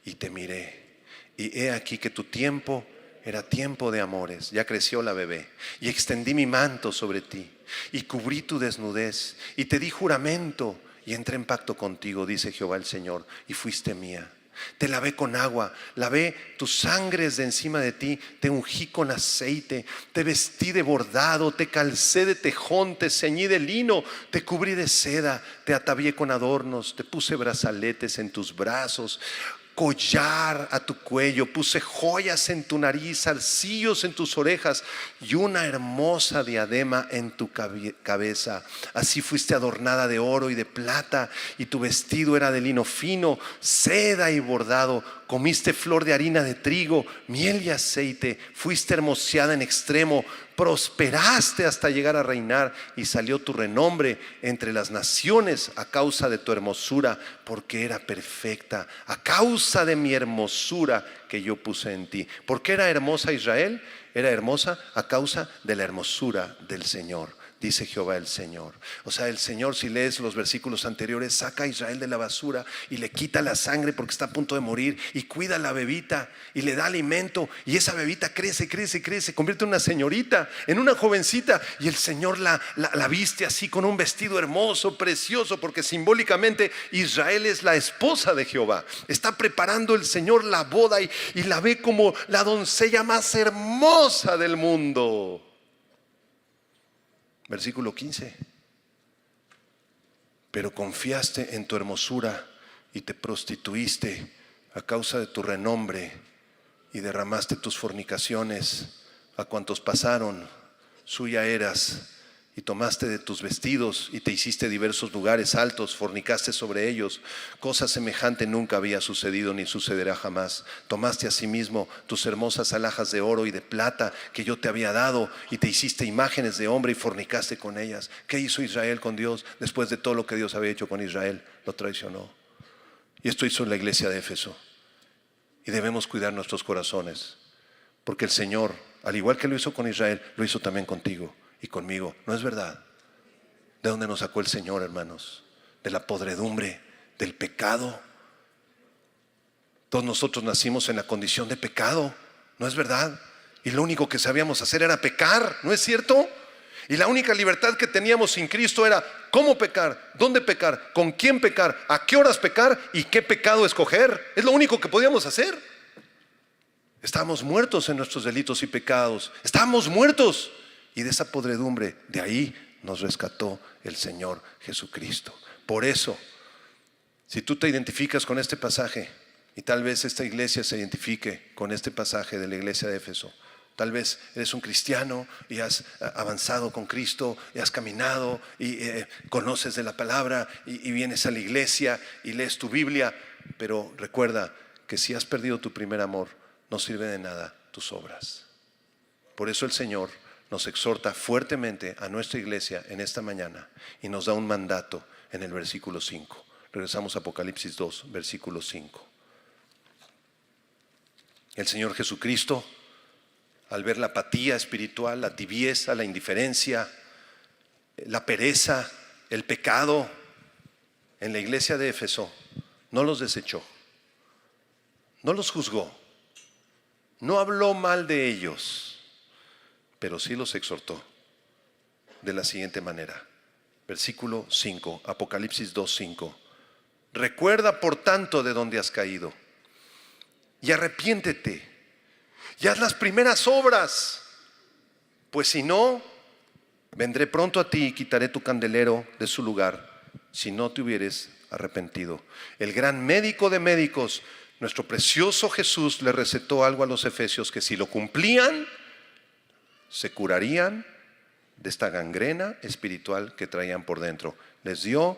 y te miré, y he aquí que tu tiempo era tiempo de amores. Ya creció la bebé. Y extendí mi manto sobre ti y cubrí tu desnudez y te di juramento y entré en pacto contigo, dice Jehová el Señor, y fuiste mía. Te lavé con agua, lavé tus sangres de encima de ti, te ungí con aceite, te vestí de bordado, te calcé de tejón, te ceñí de lino, te cubrí de seda, te atavié con adornos, te puse brazaletes en tus brazos, collar a tu cuello, puse joyas en tu nariz, zarcillos en tus orejas y una hermosa diadema en tu cabeza. Así fuiste adornada de oro y de plata, y tu vestido era de lino fino, seda y bordado. Comiste flor de harina de trigo, miel y aceite. Fuiste hermoseada en extremo, prosperaste hasta llegar a reinar, y salió tu renombre entre las naciones a causa de tu hermosura, porque era perfecta, a causa de mi hermosura que yo puse en ti. ¿Por qué era hermosa Israel? Era hermosa a causa de la hermosura del Señor, dice Jehová el Señor. O sea, el Señor, si lees los versículos anteriores, saca a Israel de la basura y le quita la sangre porque está a punto de morir, y cuida a la bebita y le da alimento, y esa bebita crece, se convierte en una señorita, en una jovencita, y el Señor la viste así con un vestido hermoso, precioso, porque simbólicamente Israel es la esposa de Jehová. Está preparando el Señor la boda y la ve como la doncella más hermosa del mundo. Versículo 15. Pero confiaste en tu hermosura y te prostituiste a causa de tu renombre, y derramaste tus fornicaciones a cuantos pasaron, suya eras, y tomaste de tus vestidos y te hiciste diversos lugares altos, fornicaste sobre ellos. Cosa semejante nunca había sucedido ni sucederá jamás. Tomaste asimismo tus hermosas alhajas de oro y de plata que yo te había dado, y te hiciste imágenes de hombre y fornicaste con ellas. ¿Qué hizo Israel con Dios después de todo lo que Dios había hecho con Israel? Lo traicionó. Y esto hizo la iglesia de Éfeso. Y debemos cuidar nuestros corazones, porque el Señor, al igual que lo hizo con Israel, lo hizo también contigo y conmigo. ¿No es verdad? ¿De dónde nos sacó el Señor, hermanos? De la podredumbre, del pecado. Todos nosotros nacimos en la condición de pecado, ¿no es verdad? Y lo único que sabíamos hacer era pecar, ¿no es cierto? Y la única libertad que teníamos sin Cristo era cómo pecar, dónde pecar, con quién pecar, a qué horas pecar y qué pecado escoger. Es lo único que podíamos hacer. Estábamos muertos en nuestros delitos y pecados. Estábamos muertos. Y de esa podredumbre, de ahí nos rescató el Señor Jesucristo. Por eso, si tú te identificas con este pasaje, y tal vez esta iglesia se identifique con este pasaje de la iglesia de Éfeso, tal vez eres un cristiano y has avanzado con Cristo, y has caminado y conoces de la palabra, y vienes a la iglesia y lees tu Biblia, pero recuerda que si has perdido tu primer amor, no sirve de nada tus obras. Por eso el Señor nos exhorta fuertemente a nuestra iglesia en esta mañana y nos da un mandato en el versículo 5. Regresamos a Apocalipsis 2, versículo 5. El Señor Jesucristo, al ver la apatía espiritual, la tibieza, la indiferencia, la pereza, el pecado en la iglesia de Éfeso, no los desechó, no los juzgó, no habló mal de ellos, pero sí los exhortó de la siguiente manera. Versículo 5, Apocalipsis 2:5. Recuerda por tanto de dónde has caído, y arrepiéntete, y haz las primeras obras, pues si no, vendré pronto a ti y quitaré tu candelero de su lugar, si no te hubieres arrepentido. El gran médico de médicos, nuestro precioso Jesús, le recetó algo a los efesios que si lo cumplían, se curarían de esta gangrena espiritual que traían por dentro. Les dio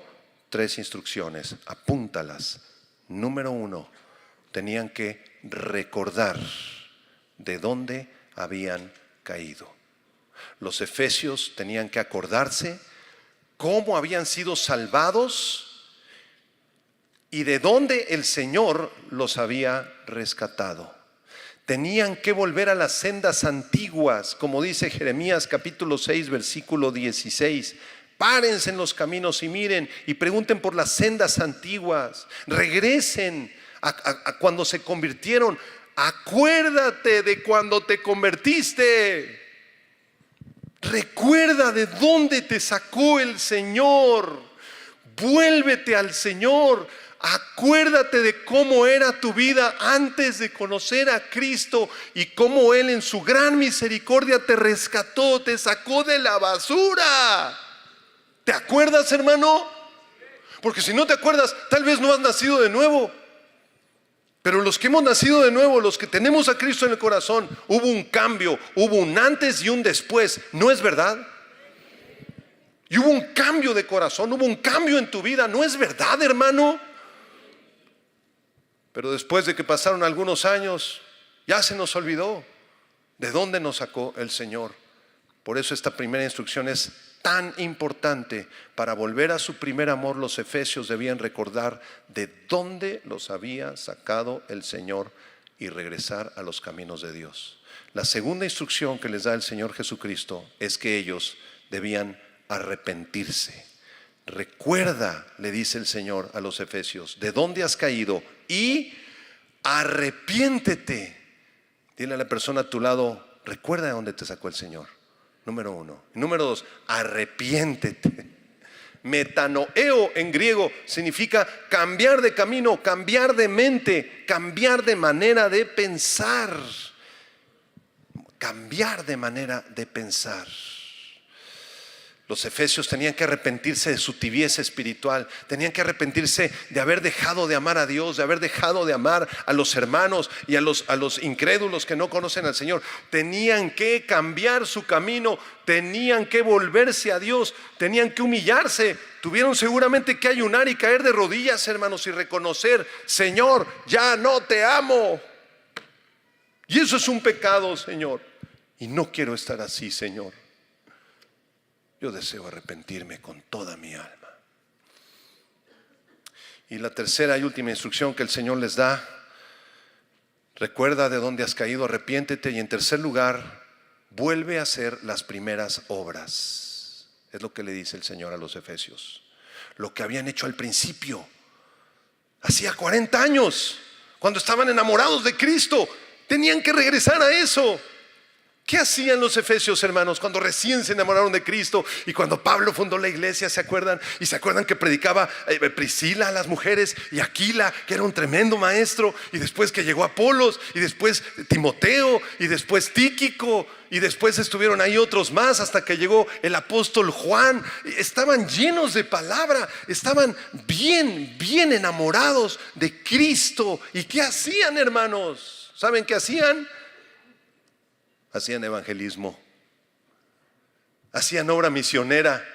3 instrucciones, apúntalas. Número 1, tenían que recordar de dónde habían caído. Los efesios tenían que acordarse cómo habían sido salvados y de dónde el Señor los había rescatado. Tenían que volver a las sendas antiguas, como dice Jeremías capítulo 6, versículo 16. Párense en los caminos y miren y pregunten por las sendas antiguas. Regresen a cuando se convirtieron. Acuérdate de cuando te convertiste. Recuerda de dónde te sacó el Señor. Vuélvete al Señor. Acuérdate de cómo era tu vida antes de conocer a Cristo y cómo Él en su gran misericordia te rescató, te sacó de la basura. ¿Te acuerdas, hermano? Porque si no te acuerdas, tal vez no has nacido de nuevo. Pero los que hemos nacido de nuevo, los que tenemos a Cristo en el corazón, hubo un cambio, hubo un antes y un después, ¿no es verdad? Y hubo un cambio de corazón, hubo un cambio en tu vida, ¿no es verdad, hermano? Pero después de que pasaron algunos años, ya se nos olvidó de dónde nos sacó el Señor. Por eso esta primera instrucción es tan importante. Para volver a su primer amor, los efesios debían recordar de dónde los había sacado el Señor y regresar a los caminos de Dios. La segunda instrucción que les da el Señor Jesucristo es que ellos debían arrepentirse. Recuerda, le dice el Señor a los efesios, de dónde has caído y arrepiéntete. Dile a la persona a tu lado, recuerda de dónde te sacó el Señor. Número 1. Número 2, arrepiéntete. Metanoeo en griego significa cambiar de camino, cambiar de mente, cambiar de manera de pensar. Cambiar de manera de pensar. Los efesios tenían que arrepentirse de su tibieza espiritual, tenían que arrepentirse de haber dejado de amar a Dios, de haber dejado de amar a los hermanos y a los incrédulos que no conocen al Señor. Tenían que cambiar su camino, tenían que volverse a Dios, tenían que humillarse. Tuvieron seguramente que ayunar y caer de rodillas, hermanos, y reconocer: Señor, ya no te amo. Y eso es un pecado, Señor. Y no quiero estar así, Señor. Yo deseo arrepentirme con toda mi alma. Y la tercera y última instrucción que el Señor les da: recuerda de dónde has caído, arrepiéntete. Y en tercer lugar, vuelve a hacer las primeras obras. Es lo que le dice el Señor a los efesios. Lo que habían hecho al principio, hacía 40 años, cuando estaban enamorados de Cristo, tenían que regresar a eso. ¿Qué hacían los efesios, hermanos, cuando recién se enamoraron de Cristo? Y cuando Pablo fundó la iglesia, ¿se acuerdan? Y se acuerdan que predicaba Priscila a las mujeres, y Aquila, que era un tremendo maestro, y después que llegó Apolos, y después Timoteo, y después Tíquico, y después estuvieron ahí otros más hasta que llegó el apóstol Juan. Estaban llenos de palabra, estaban bien enamorados de Cristo. ¿Y qué hacían, hermanos? ¿Saben qué hacían? Hacían evangelismo, hacían obra misionera,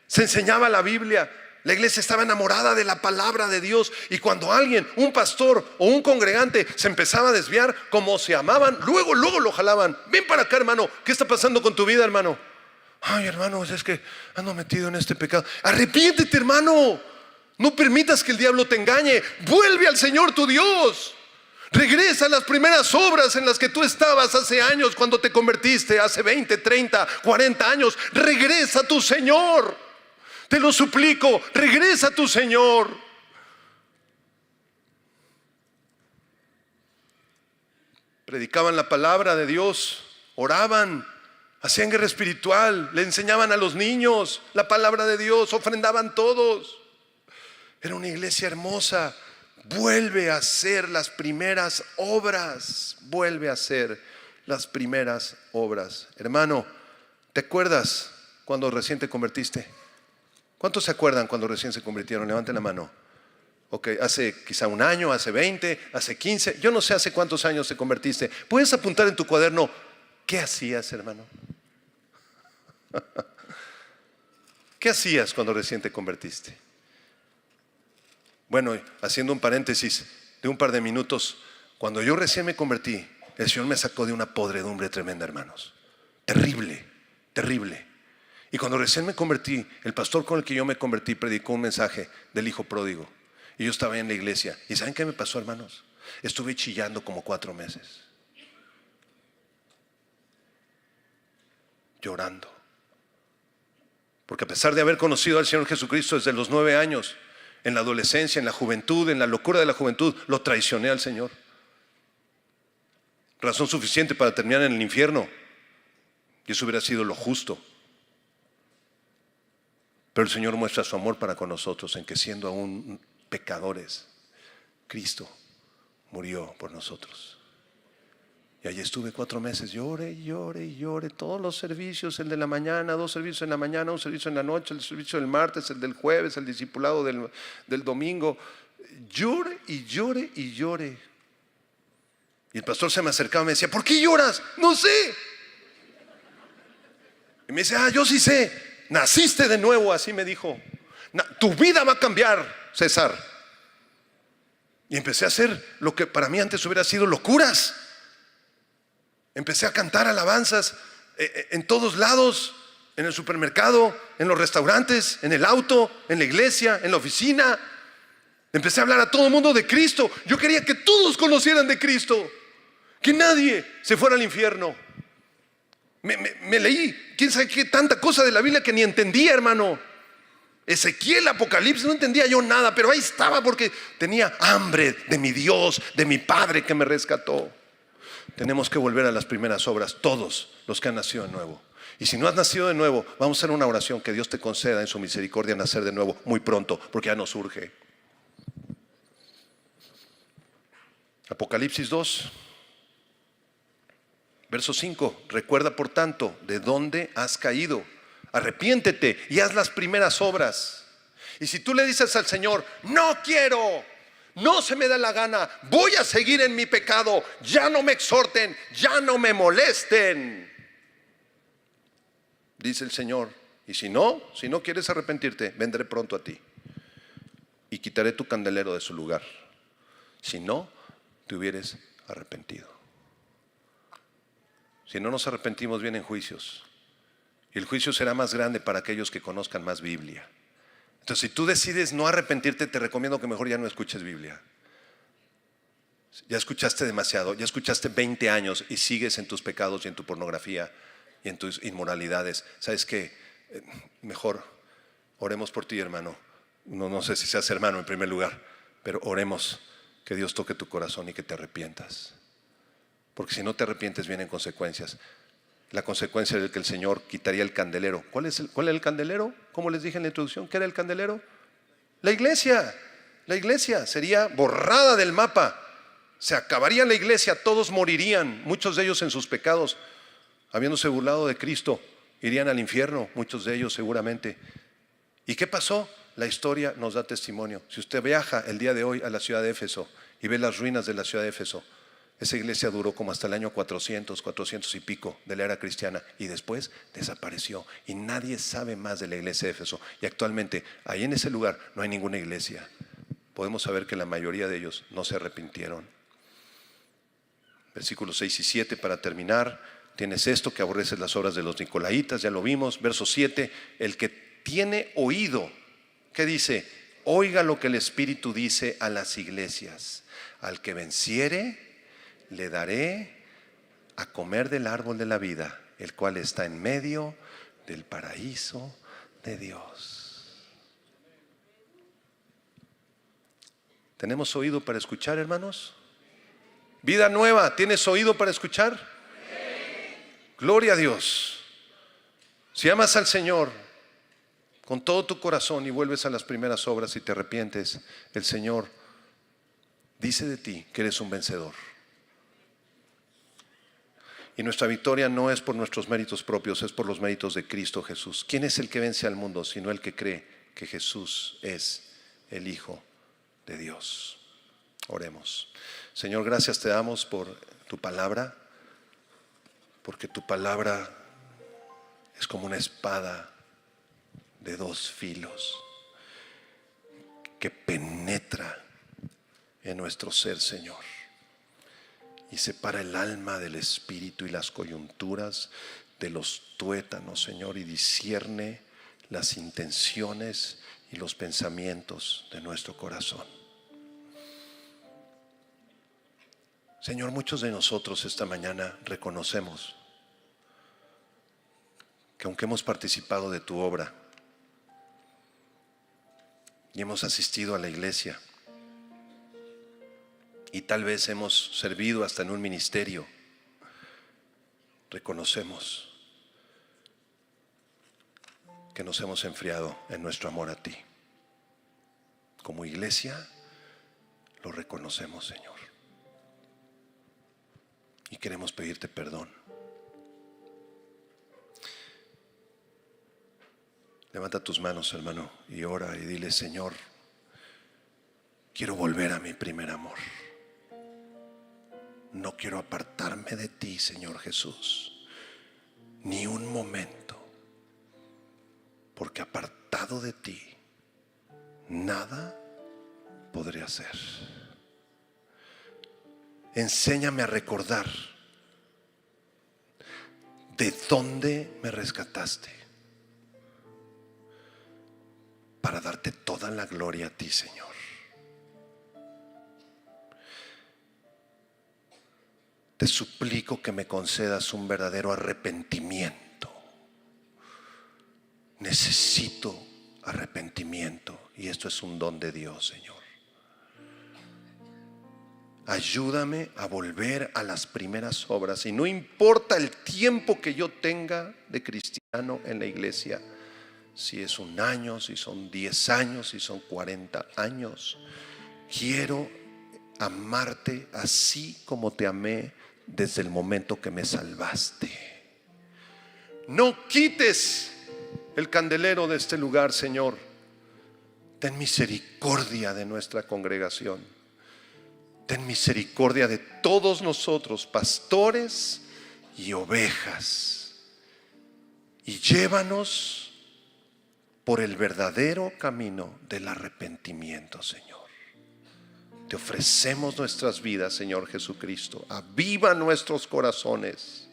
se enseñaba la Biblia. La iglesia estaba enamorada de la palabra de Dios. Y cuando alguien, un pastor o un congregante, se empezaba a desviar, como se amaban, luego lo jalaban. Ven para acá, hermano, ¿qué está pasando con tu vida, hermano? Ay, hermano, es que ando metido en este pecado. Arrepiéntete, hermano. No permitas que el diablo te engañe. Vuelve al Señor tu Dios. Regresa a las primeras obras en las que tú estabas hace años, cuando te convertiste, hace 20, 30, 40 años. Regresa a tu Señor. Te lo suplico, regresa a tu Señor. Predicaban la palabra de Dios, oraban, hacían guerra espiritual, le enseñaban a los niños la palabra de Dios, ofrendaban todos. Era una iglesia hermosa. Vuelve a hacer las primeras obras. Vuelve a hacer las primeras obras. Hermano, ¿te acuerdas cuando recién te convertiste? ¿Cuántos se acuerdan cuando recién se convirtieron? Levanten la mano. Ok, hace quizá un año, hace 20, hace 15. Yo no sé hace cuántos años te convertiste. ¿Puedes apuntar en tu cuaderno qué hacías, hermano? ¿Qué hacías cuando recién te convertiste? Bueno, haciendo un paréntesis de un par de minutos, cuando yo recién me convertí, el Señor me sacó de una podredumbre tremenda, hermanos. Terrible, terrible. Y cuando recién me convertí, el pastor con el que yo me convertí predicó un mensaje del hijo pródigo. Y yo estaba en la iglesia. ¿Y saben qué me pasó, hermanos? Estuve chillando como 4 meses. Llorando. Porque a pesar de haber conocido al Señor Jesucristo desde los 9 años, en la adolescencia, en la juventud, en la locura de la juventud, lo traicioné al Señor. Razón suficiente para terminar en el infierno. Y eso hubiera sido lo justo. Pero el Señor muestra su amor para con nosotros, en que siendo aún pecadores, Cristo murió por nosotros. Y allí estuve 4 meses, lloré, todos los servicios, el de la mañana, 2 servicios en la mañana, 1 servicio en la noche, el servicio del martes, el del jueves, el discipulado del domingo. Lloré. Y el pastor se me acercaba y me decía: ¿por qué lloras? No sé. Y me dice: yo sí sé, naciste de nuevo, así me dijo. Tu vida va a cambiar, César. Y empecé a hacer lo que para mí antes hubiera sido locuras. Empecé a cantar alabanzas en todos lados, en el supermercado, en los restaurantes, en el auto, en la iglesia, en la oficina. Empecé a hablar a todo el mundo de Cristo. Yo quería que todos conocieran de Cristo, que nadie se fuera al infierno. Me leí, quién sabe qué tanta cosa de la Biblia que ni entendía, hermano. Ezequiel, Apocalipsis, no entendía yo nada, pero ahí estaba porque tenía hambre de mi Dios, de mi Padre que me rescató. Tenemos que volver a las primeras obras, todos los que han nacido de nuevo. Y si no has nacido de nuevo, vamos a hacer una oración que Dios te conceda en su misericordia nacer de nuevo muy pronto, porque ya nos urge. Apocalipsis 2, verso 5. Recuerda por tanto de dónde has caído. Arrepiéntete y haz las primeras obras. Y si tú le dices al Señor, no quiero, no se me da la gana, voy a seguir en mi pecado, ya no me exhorten, ya no me molesten, dice el Señor, y si no quieres arrepentirte, vendré pronto a ti y quitaré tu candelero de su lugar, si no te hubieres arrepentido. Si no nos arrepentimos, vienen juicios, y el juicio será más grande para aquellos que conozcan más Biblia. Entonces, si tú decides no arrepentirte, te recomiendo que mejor ya no escuches Biblia. Ya escuchaste demasiado, ya escuchaste 20 años y sigues en tus pecados y en tu pornografía y en tus inmoralidades. ¿Sabes qué? Mejor oremos por ti, hermano. No sé si seas hermano en primer lugar, pero oremos que Dios toque tu corazón y que te arrepientas. Porque si no te arrepientes, vienen consecuencias. La consecuencia es que el Señor quitaría el candelero. ¿Cuál es el candelero? Como les dije en la introducción, ¿qué era el candelero? La iglesia. La iglesia sería borrada del mapa. Se acabaría la iglesia, todos morirían, muchos de ellos en sus pecados, habiéndose burlado de Cristo, irían al infierno, muchos de ellos seguramente. ¿Y qué pasó? La historia nos da testimonio. Si usted viaja el día de hoy a la ciudad de Éfeso y ve las ruinas de la ciudad de Éfeso, esa iglesia duró como hasta el año 400 y pico de la era cristiana y después desapareció y nadie sabe más de la iglesia de Éfeso. Y actualmente ahí en ese lugar no hay ninguna iglesia. Podemos saber que la mayoría de ellos no se arrepintieron. Versículos 6 y 7 para terminar. Tienes esto, que aborreces las obras de los nicolaítas, ya lo vimos. Verso 7, el que tiene oído, ¿qué dice? Oiga lo que el Espíritu dice a las iglesias. Al que venciere, le daré a comer del árbol de la vida, el cual está en medio del paraíso de Dios. ¿Tenemos oído para escuchar, hermanos? Vida nueva, ¿tienes oído para escuchar? Gloria a Dios. Si amas al Señor con todo tu corazón y vuelves a las primeras obras y te arrepientes, el Señor dice de ti que eres un vencedor. Y nuestra victoria no es por nuestros méritos propios, es por los méritos de Cristo Jesús. ¿Quién es el que vence al mundo sino el que cree que Jesús es el Hijo de Dios? Oremos. Señor, gracias te damos por tu palabra, porque tu palabra es como una espada de dos filos que penetra en nuestro ser, Señor, y separa el alma del espíritu y las coyunturas de los tuétanos, Señor, y discierne las intenciones y los pensamientos de nuestro corazón. Señor, muchos de nosotros esta mañana reconocemos que aunque hemos participado de tu obra y hemos asistido a la iglesia y tal vez hemos servido hasta en un ministerio, reconocemos que nos hemos enfriado en nuestro amor a ti. Como iglesia lo reconocemos, Señor, y queremos pedirte perdón. Levanta tus manos, hermano, y ora y dile: Señor, quiero volver a mi primer amor. No quiero apartarme de ti, Señor Jesús, ni un momento, porque apartado de ti nada podré hacer. Enséñame a recordar de dónde me rescataste, para darte toda la gloria a ti, Señor. te suplico que me concedas un verdadero arrepentimiento. Necesito arrepentimiento y esto es un don de Dios, Señor. Ayúdame a volver a las primeras obras y no importa el tiempo que yo tenga de cristiano en la iglesia, si es 1 año, si son 10 años, si son 40 años, quiero amarte así como te amé desde el momento que me salvaste. No quites el candelero de este lugar, Señor. Ten misericordia de nuestra congregación. Ten misericordia de todos nosotros, pastores y ovejas, y llévanos por el verdadero camino del arrepentimiento, Señor. Te ofrecemos nuestras vidas, Señor Jesucristo. Aviva nuestros corazones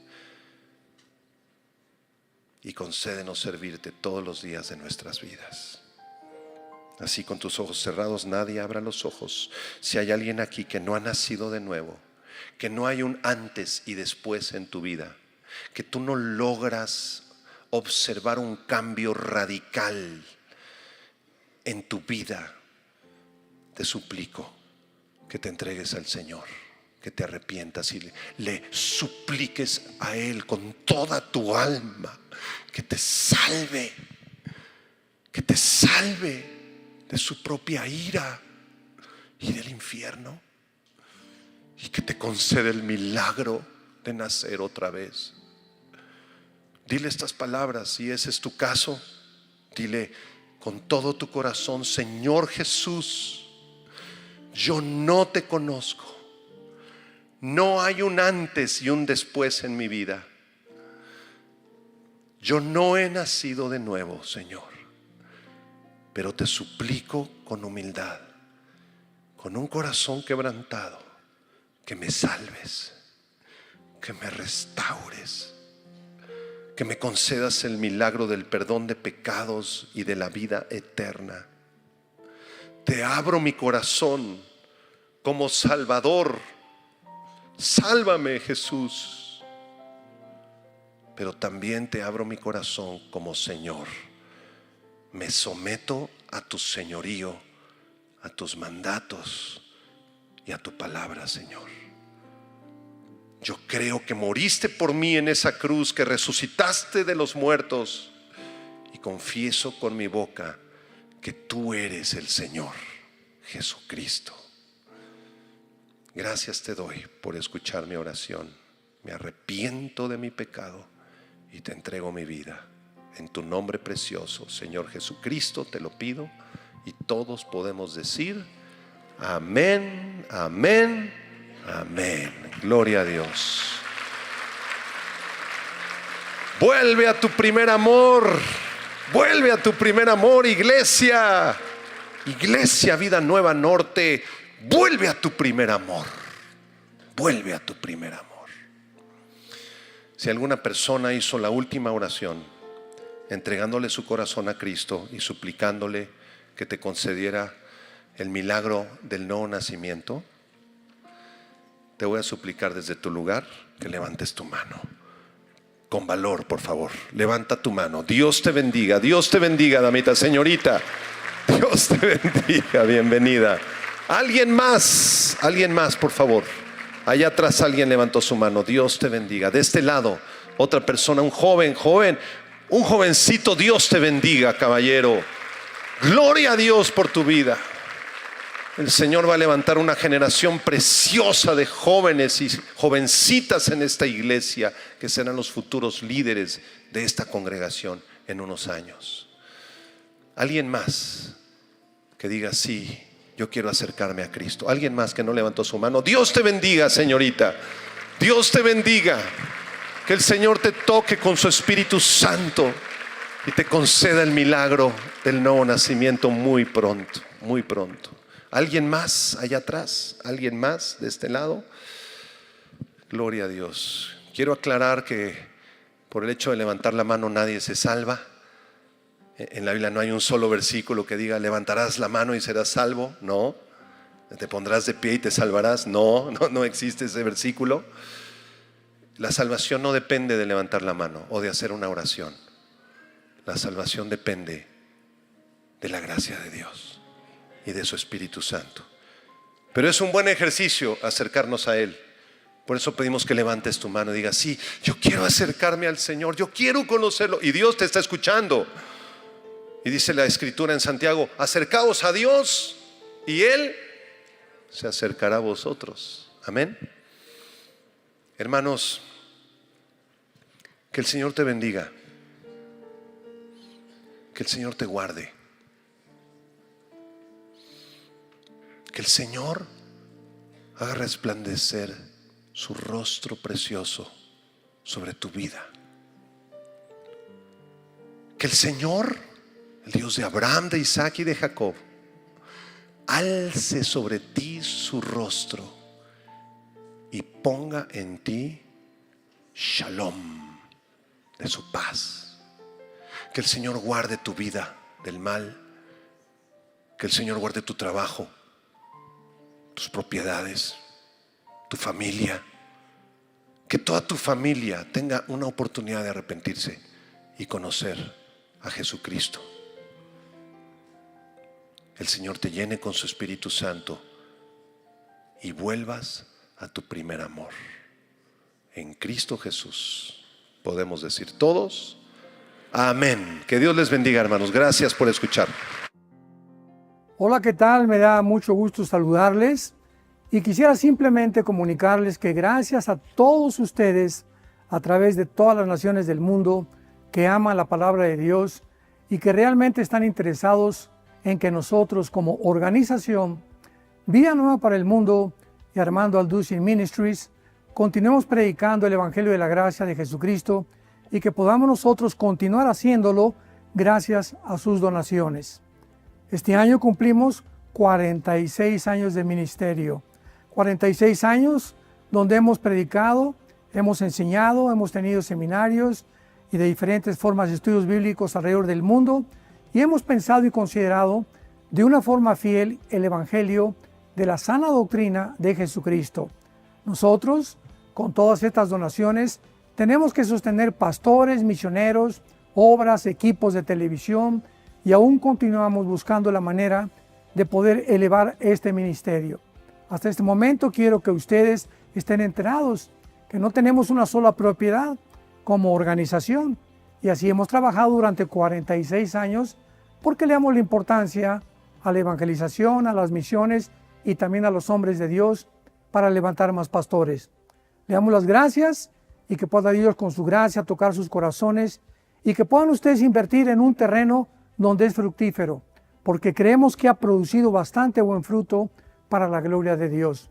y concédenos servirte todos los días de nuestras vidas. Así, con tus ojos cerrados, nadie abra los ojos. Si hay alguien aquí que no ha nacido de nuevo, que no hay un antes y después en tu vida, que tú no logras observar un cambio radical en tu vida, te suplico que te entregues al Señor, que te arrepientas y le supliques a Él con toda tu alma que te salve de su propia ira y del infierno, y que te concede el milagro de nacer otra vez. Dile estas palabras, si ese es tu caso, dile con todo tu corazón: Señor Jesús, yo no te conozco, no hay un antes y un después en mi vida. Yo no he nacido de nuevo, Señor, pero te suplico con humildad, con un corazón quebrantado, que me salves, que me restaures, que me concedas el milagro del perdón de pecados y de la vida eterna. Te abro mi corazón como Salvador. Sálvame, Jesús. Pero también te abro mi corazón como Señor. Me someto a tu señorío, a tus mandatos y a tu palabra, Señor. Yo creo que moriste por mí en esa cruz, que resucitaste de los muertos, y confieso con mi boca que tú eres el Señor Jesucristo. Gracias te doy por escuchar mi oración. Me arrepiento de mi pecado y te entrego mi vida. En tu nombre precioso, Señor Jesucristo, te lo pido, y todos podemos decir amén, amén, amén. Gloria a Dios. Vuelve a tu primer amor. Vuelve a tu primer amor, iglesia. Iglesia Vida Nueva Norte. Vuelve a tu primer amor. Vuelve a tu primer amor. Si alguna persona hizo la última oración, entregándole su corazón a Cristo y suplicándole que te concediera el milagro del nuevo nacimiento, te voy a suplicar desde tu lugar que levantes tu mano. Con valor, por favor, levanta tu mano. Dios te bendiga, damita, señorita. Dios te bendiga, bienvenida. Alguien más, por favor. Allá atrás alguien levantó su mano. Dios te bendiga. De este lado, otra persona, un joven, un jovencito. Dios te bendiga, caballero. Gloria a Dios por tu vida. El Señor va a levantar una generación preciosa de jóvenes y jovencitas en esta iglesia, que serán los futuros líderes de esta congregación en unos años. Alguien más que diga: sí, yo quiero acercarme a Cristo. Alguien más que no levantó su mano. Dios te bendiga, señorita. Dios te bendiga. Que el Señor te toque con su Espíritu Santo y te conceda el milagro del nuevo nacimiento muy pronto, muy pronto. ¿Alguien más allá atrás? ¿Alguien más de este lado? Gloria a Dios. Quiero aclarar que por el hecho de levantar la mano nadie se salva. En la Biblia no hay un solo versículo que diga: levantarás la mano y serás salvo. No. Te pondrás de pie y te salvarás. No existe ese versículo. La salvación no depende de levantar la mano o de hacer una oración. La salvación depende de la gracia de Dios y de su Espíritu Santo. Pero es un buen ejercicio acercarnos a Él. Por eso pedimos que levantes tu mano y digas: sí, yo quiero acercarme al Señor, yo quiero conocerlo. Y Dios te está escuchando. Y dice la Escritura en Santiago: acercaos a Dios y Él se acercará a vosotros. Amén. Hermanos, que el Señor te bendiga, que el Señor te guarde, que el Señor haga resplandecer su rostro precioso sobre tu vida, que el Señor, el Dios de Abraham, de Isaac y de Jacob, alce sobre ti su rostro y ponga en ti shalom, de su paz. Que el Señor guarde tu vida del mal, que el Señor guarde tu trabajo, tus propiedades, tu familia, que toda tu familia tenga una oportunidad de arrepentirse y conocer a Jesucristo. El Señor te llene con su Espíritu Santo y vuelvas a tu primer amor. En Cristo Jesús podemos decir todos amén. Que Dios les bendiga, hermanos. Gracias por escuchar. Hola, ¿qué tal? Me da mucho gusto saludarles y quisiera simplemente comunicarles que gracias a todos ustedes a través de todas las naciones del mundo que aman la palabra de Dios y que realmente están interesados en que nosotros como organización Vida Nueva para el Mundo y Armando Alducin Ministries continuemos predicando el Evangelio de la Gracia de Jesucristo y que podamos nosotros continuar haciéndolo gracias a sus donaciones. Este año cumplimos 46 años de ministerio, 46 años donde hemos predicado, hemos enseñado, hemos tenido seminarios y de diferentes formas de estudios bíblicos alrededor del mundo y hemos pensado y considerado de una forma fiel el Evangelio de la sana doctrina de Jesucristo. Nosotros, con todas estas donaciones, tenemos que sostener pastores, misioneros, obras, equipos de televisión y aún continuamos buscando la manera de poder elevar este ministerio. Hasta este momento quiero que ustedes estén enterados que no tenemos una sola propiedad como organización y así hemos trabajado durante 46 años porque le damos la importancia a la evangelización, a las misiones y también a los hombres de Dios para levantar más pastores. Le damos las gracias y que pueda Dios con su gracia tocar sus corazones y que puedan ustedes invertir en un terreno donde es fructífero, porque creemos que ha producido bastante buen fruto para la gloria de Dios.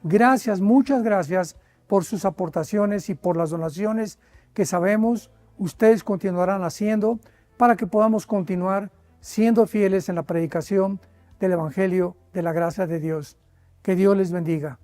Gracias, muchas gracias por sus aportaciones y por las donaciones que sabemos ustedes continuarán haciendo para que podamos continuar siendo fieles en la predicación del Evangelio de la gracia de Dios. Que Dios les bendiga.